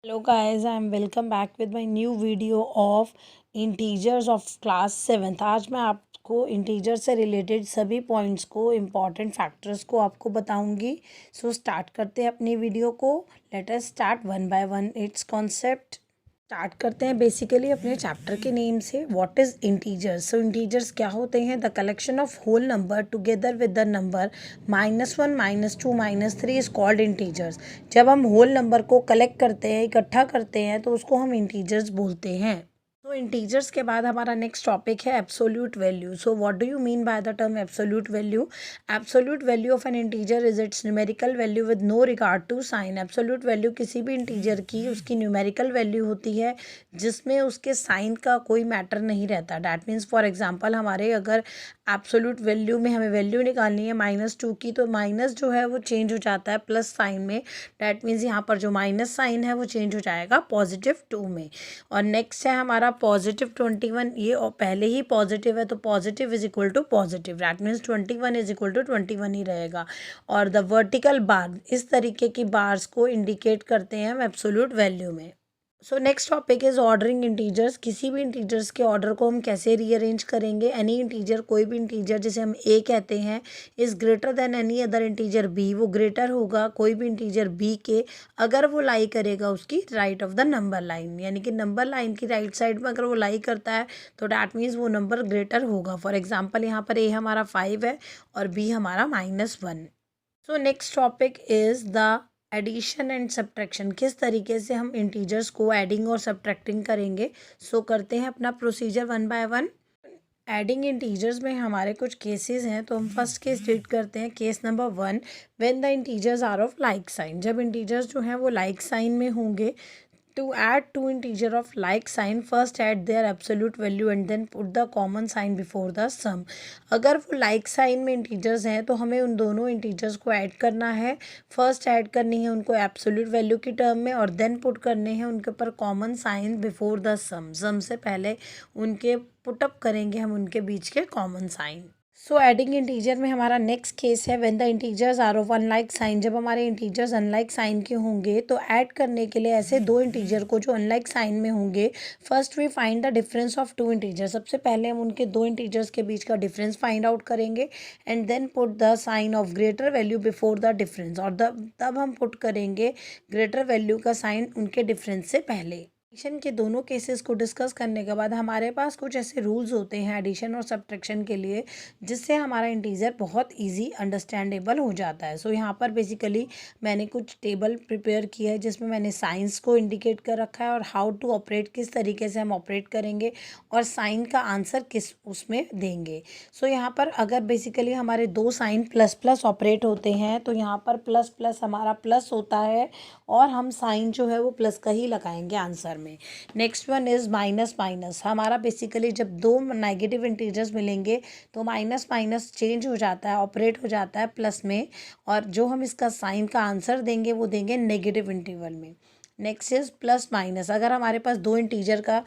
Hello guys, I'm welcome back with my new video of integers of class 7th। आज मैं आपको integer से related सभी points को इम्पॉर्टेंट फैक्टर्स को आपको बताऊंगी। सो स्टार्ट करते हैं अपनी वीडियो को। Let us start one by one its concept. Start करते हैं बेसिकली अपने चैप्टर के नेम से, what is integers. So integers क्या होते हैं? The collection of whole number together with the number -1 -2 -3 is called integers. जब हम होल नंबर को कलेक्ट करते हैं, इकट्ठा करते हैं, तो उसको हम इंटीजर्स बोलते हैं। तो इंटीजर्स के बाद हमारा नेक्स्ट टॉपिक है absolute value. So what do you mean by the term absolute value? Absolute value of an integer is its numerical value with no regard to sign. Absolute value किसी भी integer की उसकी numerical value होती है जिसमें उसके sign का कोई मैटर नहीं रहता। डैट मीन्स फॉर एग्जांपल हमारे अगर एब्सोल्यूट वैल्यू में हमें वैल्यू निकालनी है -2 की, तो माइनस जो है वो चेंज हो जाता है प्लस साइन में। डैट मीन्स यहाँ पर जो माइनस साइन है वो चेंज हो जाएगा +2 में। और नेक्स्ट है हमारा +21। ये पहले ही पॉजिटिव है तो positive is equal to positive, that means 21 is equal to 21 ही रहेगा। और द वर्टिकल बार, इस तरीके की बार्स को इंडिकेट करते हैं हम एब्सोल्यूट वैल्यू में। सो next topic is ordering integers. किसी भी इंटीजर्स के ऑर्डर को हम कैसे रीअरेंज करेंगे? एनी इंटीजर, कोई भी इंटीजर जिसे हम ए कहते हैं, is greater than any other integer B. वो ग्रेटर होगा कोई भी इंटीजर बी के अगर वो लाई करेगा उसकी right of the number line, यानी कि नंबर लाइन की राइट साइड में अगर वो लाई करता है तो डैट मीन्स वो नंबर ग्रेटर होगा। फॉर एग्जाम्पल यहाँ पर ए हमारा 5 है और बी हमारा -1। So next topic is the addition and subtraction. किस तरीके से हम इंटीजर्स को एडिंग और सब्ट्रैक्टिंग करेंगे? सो करते हैं अपना procedure one by one. Adding integers में हमारे कुछ केसेस हैं, तो हम फर्स्ट केस रीड करते हैं। Case number 1, when the integers are of like sign. जब इंटीजर्स जो हैं वो लाइक साइन में होंगे। To add two integer of like sign, first add their absolute value and then put the common sign before the sum। अगर वो like sign में integers हैं तो हमें उन दोनों integers को ऐड करना है। फर्स्ट ऐड करनी है उनको absolute value की टर्म में और देन पुट करने हैं उनके ऊपर common sign before the sum। sum से पहले उनके पुटअप करेंगे हम उनके बीच के common sign। So adding integer में हमारा नेक्स्ट केस है when the integers are of unlike sign. जब हमारे इंटीजर्स अनलाइक साइन के होंगे तो ऐड करने के लिए ऐसे दो इंटीजर को जो अनलाइक साइन में होंगे, first we find the difference of two integer. सबसे पहले हम उनके दो इंटीजर्स के बीच का डिफरेंस फाइंड आउट करेंगे and then put the sign of greater value before the difference. और तब हम पुट करेंगे ग्रेटर वैल्यू का साइन उनके डिफरेंस से पहले। एडिशन के दोनों केसेस को डिस्कस करने के बाद हमारे पास कुछ ऐसे रूल्स होते हैं एडिशन और सब्ट्रैक्शन के लिए जिससे हमारा इंटीजर बहुत इजी अंडरस्टैंडेबल हो जाता है। सो यहाँ पर बेसिकली मैंने कुछ टेबल प्रिपेयर किया है जिसमें मैंने साइंस को इंडिकेट कर रखा है और हाउ टू ऑपरेट, किस तरीके से हम ऑपरेट करेंगे और साइन का आंसर किस उसमें देंगे। सो यहाँ पर अगर बेसिकली हमारे दो साइन प्लस प्लस ऑपरेट होते हैं तो यहाँ पर प्लस प्लस हमारा प्लस होता है और हम साइन जो है वो प्लस का ही लगाएंगे आंसर में। Next one is minus minus. हमारा बेसिकली जब दो नेगेटिव इंटीजर्स मिलेंगे तो माइनस माइनस चेंज हो जाता है, ऑपरेट हो जाता है प्लस में, और जो हम इसका साइन का आंसर देंगे वो देंगे नेगेटिव इंटरवल में। Next is plus minus. अगर हमारे पास दो इंटीजर का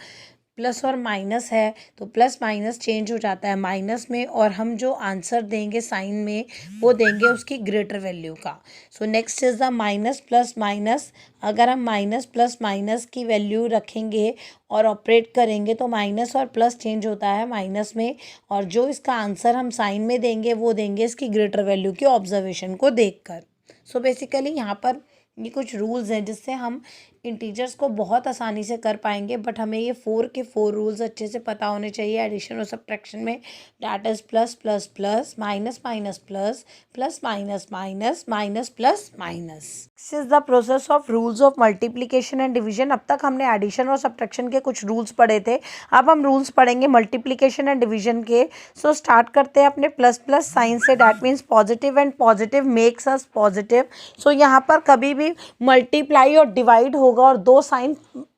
प्लस और माइनस है तो प्लस माइनस चेंज हो जाता है माइनस में और हम जो आंसर देंगे साइन में वो देंगे उसकी ग्रेटर वैल्यू का। So next is the minus plus minus. अगर हम माइनस प्लस माइनस की वैल्यू रखेंगे और ऑपरेट करेंगे तो माइनस और प्लस चेंज होता है माइनस में और जो इसका आंसर हम साइन में देंगे वो देंगे इसकी ग्रेटर वैल्यू की ऑब्जर्वेशन को देखकर। सो बेसिकली यहाँ पर ये कुछ रूल्स हैं जिससे हम इंटीजर्स को बहुत आसानी से कर पाएंगे, बट हमें ये 4 के 4 रूल्स अच्छे से पता होने चाहिए एडिशन और सब्ट्रैक्शन में। That is plus plus plus, minus minus plus, plus minus minus, minus plus minus. This is the process of rules of multiplication and division. अब तक हमने एडिशन और सब्ट्रैक्शन के कुछ रूल्स पढ़े थे, अब हम रूल्स पढ़ेंगे मल्टीप्लिकेशन एंड डिवीजन के। सो स्टार्ट करते हैं अपने प्लस प्लस साइन से। That means positive and positive makes us positive. So यहाँ पर कभी भी मल्टीप्लाई और डिवाइड होगा और दो साइन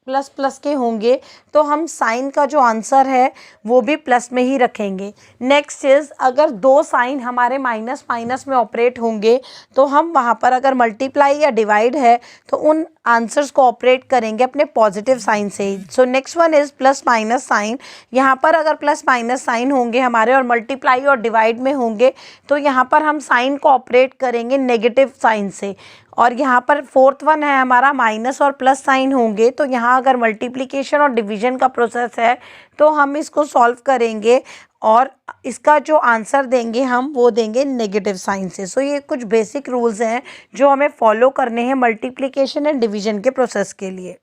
प्लस प्लस के होंगे तो हम साइन का जो आंसर है वो भी प्लस में ही रखेंगे। नेक्स्ट इज अगर दो साइन हमारे माइनस माइनस में ऑपरेट होंगे तो हम वहाँ पर अगर मल्टीप्लाई या डिवाइड है तो उन आंसर्स को ऑपरेट करेंगे अपने पॉजिटिव साइन से। So next one is plus minus sign. यहाँ पर अगर प्लस माइनस साइन होंगे हमारे और मल्टीप्लाई और डिवाइड में होंगे तो यहाँ पर हम साइन को ऑपरेट करेंगे नेगेटिव साइन से और यहाँ पर फोर्थ वन है हमारा माइनस और प्लस साइन होंगे, तो यहाँ अगर मल्टीप्लिकेशन और डिवीजन का प्रोसेस है तो हम इसको सॉल्व करेंगे और इसका जो आंसर देंगे हम वो देंगे नेगेटिव साइन से। सो ये कुछ बेसिक रूल्स हैं जो हमें फॉलो करने हैं मल्टीप्लिकेशन एंड डिवीजन के प्रोसेस के लिए।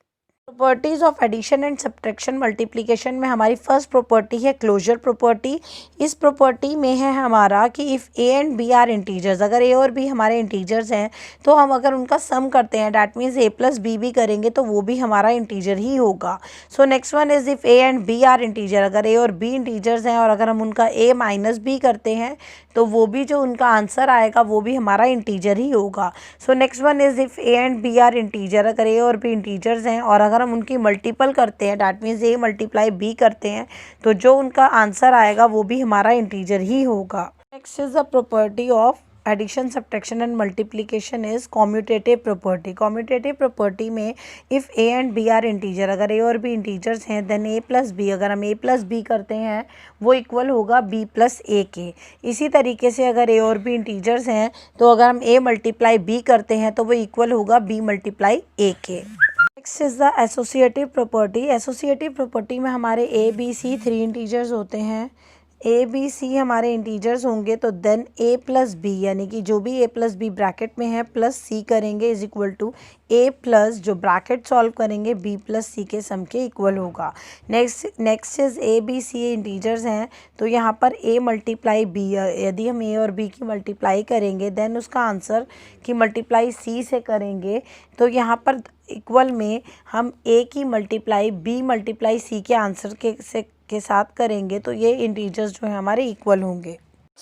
Properties of addition and subtraction multiplication में हमारी फर्स्ट प्रॉपर्टी है क्लोजर प्रॉपर्टी। इस प्रॉपर्टी में है हमारा कि if A and B are integers, अगर ए और बी हमारे इंटीजर्स हैं तो हम अगर उनका सम करते हैं that means A plus B भी करेंगे तो वो भी हमारा इंटीजर ही होगा। So next one is if A and B are integer, अगर ए और बी इंटीजर्स हैं और अगर हम उनका ए माइनस बी करते हैं तो वो भी जो उनका आंसर आएगा वो भी हमारा इंटीजर ही होगा। So next one is if A and B are integer, अगर ए और बी इंटीजर्स हैं और अगर हम उनकी मल्टीपल करते हैं that means A multiply B करते हैं तो जो उनका आंसर आएगा वो भी हमारा इंटीजर ही होगा। Next is the property of addition subtraction and multiplication is commutative property. Commutative property में if A and B are integer, अगर ए और बी इंटीजर्स हैं देन ए प्लस बी, अगर हम ए प्लस बी करते हैं वो इक्वल होगा बी प्लस ए के। इसी तरीके से अगर ए और बी इंटीजर्स हैं तो अगर हम ए मल्टीप्लाई बी करते हैं तो वो इक्वल होगा बी मल्टीप्लाई ए के। Next is the associative property. Associative property में हमारे ए बी सी 3 इंटीजर्स होते हैं, ए बी सी हमारे इंटीजर्स होंगे तो देन ए प्लस बी यानी कि जो भी ए प्लस बी ब्रैकेट में है प्लस सी करेंगे is equal to A plus जो ब्रैकेट सॉल्व करेंगे बी प्लस सी के सम के इक्वल होगा। Next is A B C integers हैं तो यहाँ पर ए मल्टीप्लाई बी, यदि हम ए और बी की मल्टीप्लाई करेंगे देन उसका आंसर की मल्टीप्लाई सी से करेंगे तो यहाँ पर इक्वल में हम ए की मल्टीप्लाई बी मल्टीप्लाई सी के आंसर के साथ करेंगे तो ये इंटीजर्स जो है हमारे इक्वल होंगे।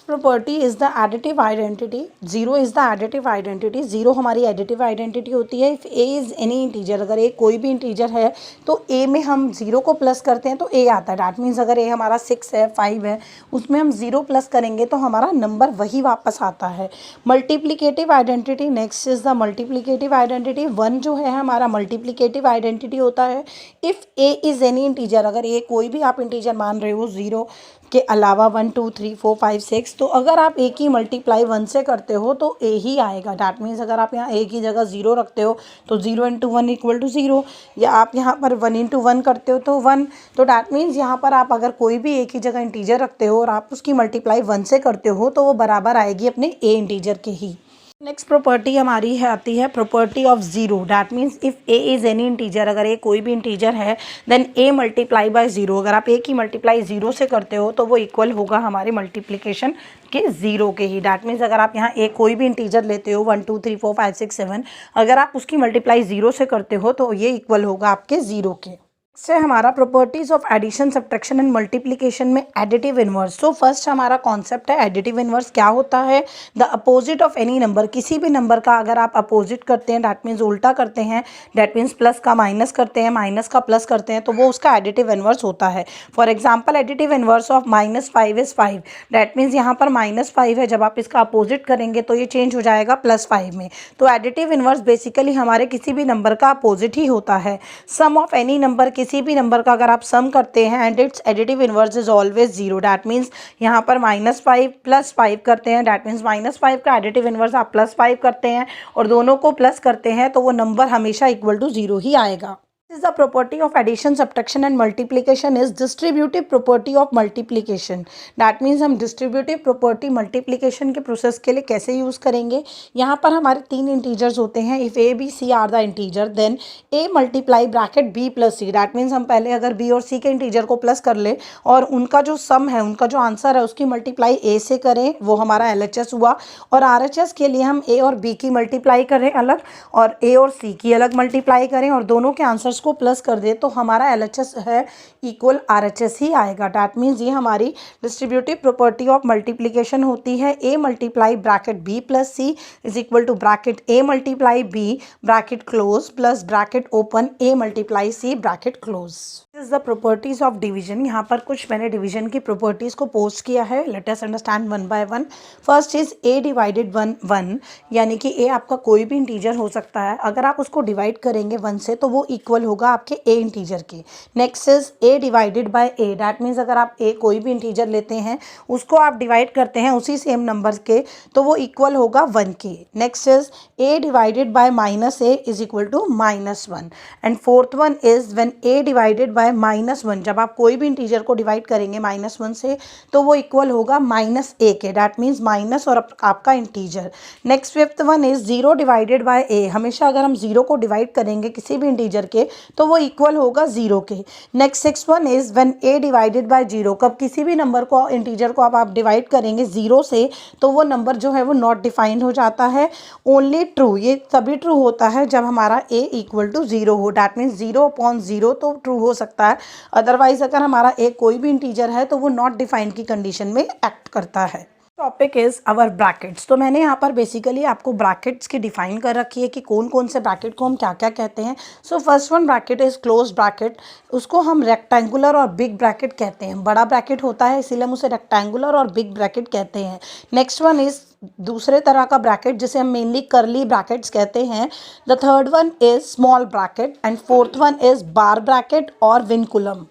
Property is the additive identity. Zero is the additive identity. Zero हमारी एडिटिव आइडेंटिटी होती है if A is any integer, अगर ए कोई भी इंटीजर है तो ए में हम जीरो को प्लस करते हैं तो ए आता है। डैट मीन्स अगर ए हमारा 6 है 5 है उसमें हम जीरो प्लस करेंगे तो हमारा नंबर वही वापस आता है। Multiplicative identity, next is the multiplicative identity. 1 जो है हमारा मल्टीप्लिकेटिव आइडेंटिटी होता है if A is any integer, अगर ए कोई भी आप इंटीजर मान रहे हो जीरो के अलावा 1 2 3 4 5 6 तो अगर आप ए की मल्टीप्लाई 1 से करते हो तो ए ही आएगा। डैट मीन्स अगर आप यहाँ ए की जगह 0 रखते हो तो 0 × 1 इक्वल टू 0, या आप यहाँ पर 1 × 1 करते हो तो 1। तो डैट मीन्स यहाँ पर आप अगर कोई भी ए की जगह इंटीजर रखते हो और आप उसकी मल्टीप्लाई 1 से करते हो तो वो बराबर आएगी अपने ए इंटीजर के ही। नेक्स्ट प्रॉपर्टी हमारी है आती है property of zero. That means if A is any integer, अगर ए कोई भी इंटीजर है then A multiply by zero, अगर आप ए की मल्टीप्लाई 0 से करते हो तो वो इक्वल होगा हमारे मल्टीप्लिकेशन के 0 के ही। डैट मीन्स अगर आप यहाँ ए कोई भी इंटीजर लेते हो 1 2 3 4 5 6 7, अगर आप उसकी मल्टीप्लाई 0 से करते हो तो ये इक्वल होगा आपके 0 के। से हमारा properties of addition subtraction and multiplication में एडिटिव इनवर्स। तो फर्स्ट हमारा कॉन्सेप्ट है एडिटिव इनवर्स। क्या होता है? The opposite of any number, किसी भी नंबर का अगर आप अपोजिट करते हैं डैट मीन्स उल्टा करते हैं, डैट मीन्स प्लस का माइनस करते हैं, माइनस का प्लस करते हैं तो वो उसका एडिटिव इनवर्स होता है। For example additive inverse of -5 is 5, that means यहाँ पर -5 है, जब आप इसका अपोजिट करेंगे तो ये चेंज हो जाएगा +5 में। तो एडिटिव इनवर्स बेसिकली हमारे किसी भी नंबर का अपोजिट ही होता है। सम ऑफ एनी नंबर, किसी भी नंबर का अगर आप सम करते हैं and it's additive inverse is always 0, that means यहाँ पर -5 + 5 करते हैं, डैट मीन्स -5 का एडिटिव इनवर्स आप +5 करते हैं और दोनों को प्लस करते हैं तो वो नंबर हमेशा इक्वल टू 0 ही आएगा। is the property of addition, subtraction and multiplication is distributive property of multiplication. That means हम distributive property multiplication के प्रोसेस के लिए कैसे यूज़ करेंगे। यहाँ पर हमारे 3 इंटीजर्स होते हैं। If A B C are the integer then A multiply bracket B plus C, that means हम पहले अगर बी और सी के इंटीजर को प्लस कर ले और उनका जो सम है, उनका जो आंसर है उसकी मल्टीप्लाई ए से करें, वो हमारा LHS हुआ। और RHS के लिए हम ए और बी की मल्टीप्लाई करें अलग और ए और सी की अलग मल्टीप्लाई करें और दोनों के आंसर्स को प्लस कर दे तो हमारा LHS है इक्वल RHS ही आएगा। डैट मीन्स ये हमारी डिस्ट्रीब्यूटिव प्रॉपर्टी ऑफ मल्टीप्लिकेशन होती है। A multiply bracket B plus C is equal to bracket A multiply B bracket close plus bracket open A multiply C bracket close. This is the properties of division. यहाँ पर कुछ मैंने division की properties को post किया है। Let us understand one by one. First is A divided 1 यानी कि ए आपका कोई भी इंटीजर हो सकता है, अगर आप उसको डिवाइड करेंगे 1 से तो वो इक्वल इक्वल होगा आपके ए इंटीजर के। Next is A divided by A, that means अगर आप ए कोई भी इंटीजर लेते हैं उसको आप डिवाइड करते हैं उसी सेम नंबर के तो वो इक्वल होगा 1 के। Next is A divided by minus A is equal to -1 and fourth one is when A divided by -1, जब आप कोई भी इंटीजर को डिवाइड करेंगे -1 से तो वो इक्वल होगा -a के, दैट मीन्स माइनस और आपका integer. Next fifth one is 0 divided by A, हमेशा अगर हम 0 को डिवाइड करेंगे किसी भी इंटीजर के तो वो इक्वल होगा 0 के। Next six one is when A divided bye 0, कब किसी भी नंबर को इंटीजर को आप डिवाइड करेंगे 0 से तो वो नंबर जो है वो नॉट डिफाइंड हो जाता है। ओनली ट्रू, ये तभी ट्रू होता है जब हमारा ए इक्वल टू 0 हो, डैट मीन्स 0/0 तो ट्रू हो सकता है, अदरवाइज अगर हमारा ए कोई भी इंटीजर है तो वो नॉट डिफाइंड की कंडीशन में एक्ट करता है। Topic is our brackets. तो मैंने यहाँ पर बेसिकली आपको ब्रैकेट्स की डिफाइन कर रखी है कि कौन कौन से ब्रैकेट को हम क्या क्या कहते हैं। So first one bracket is close bracket, उसको हम रेक्टेंगुलर और बिग ब्रैकेट कहते हैं। बड़ा ब्रैकेट होता है इसीलिए हम उसे रेक्टेंगुलर और बिग ब्रैकेट कहते हैं। नेक्स्ट वन इज दूसरे तरह का ब्रैकेट जिसे हम मेनली करली ब्रैकेट्स कहते हैं। The third one is small bracket and fourth one is bar bracket और विनकुलम।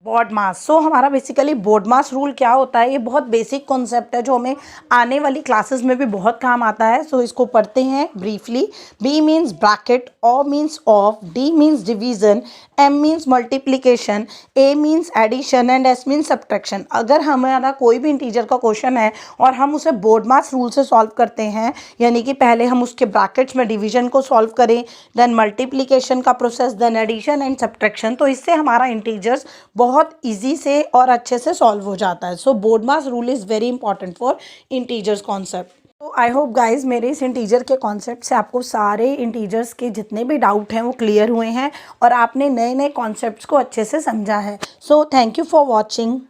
बोर्ड मास, सो हमारा बेसिकली बोर्ड मास रूल क्या होता है, ये बहुत बेसिक कॉन्सेप्ट है जो हमें आने वाली क्लासेस में भी बहुत काम आता है। सो इसको पढ़ते हैं briefly. B means bracket, O means of, D means division, M means multiplication, A means addition and S means subtraction. अगर हमारा कोई भी इंटीजर का क्वेश्चन है और हम उसे बोर्ड मास रूल से सॉल्व करते हैं, यानी कि पहले हम उसके ब्रैकेट्स में डिवीजन को सॉल्व करें, देन मल्टीप्लीकेशन का process, then addition and subtraction, तो इससे हमारा इंटीजर्स बहुत इजी से और अच्छे से सॉल्व हो जाता है। So BODMAS rule is very important for integers concept. तो आई होप गाइज मेरे इस इंटीजर के कॉन्सेप्ट से आपको सारे इंटीजर्स के जितने भी डाउट हैं वो क्लियर हुए हैं और आपने नए नए कॉन्सेप्ट्स को अच्छे से समझा है। So thank you for watching.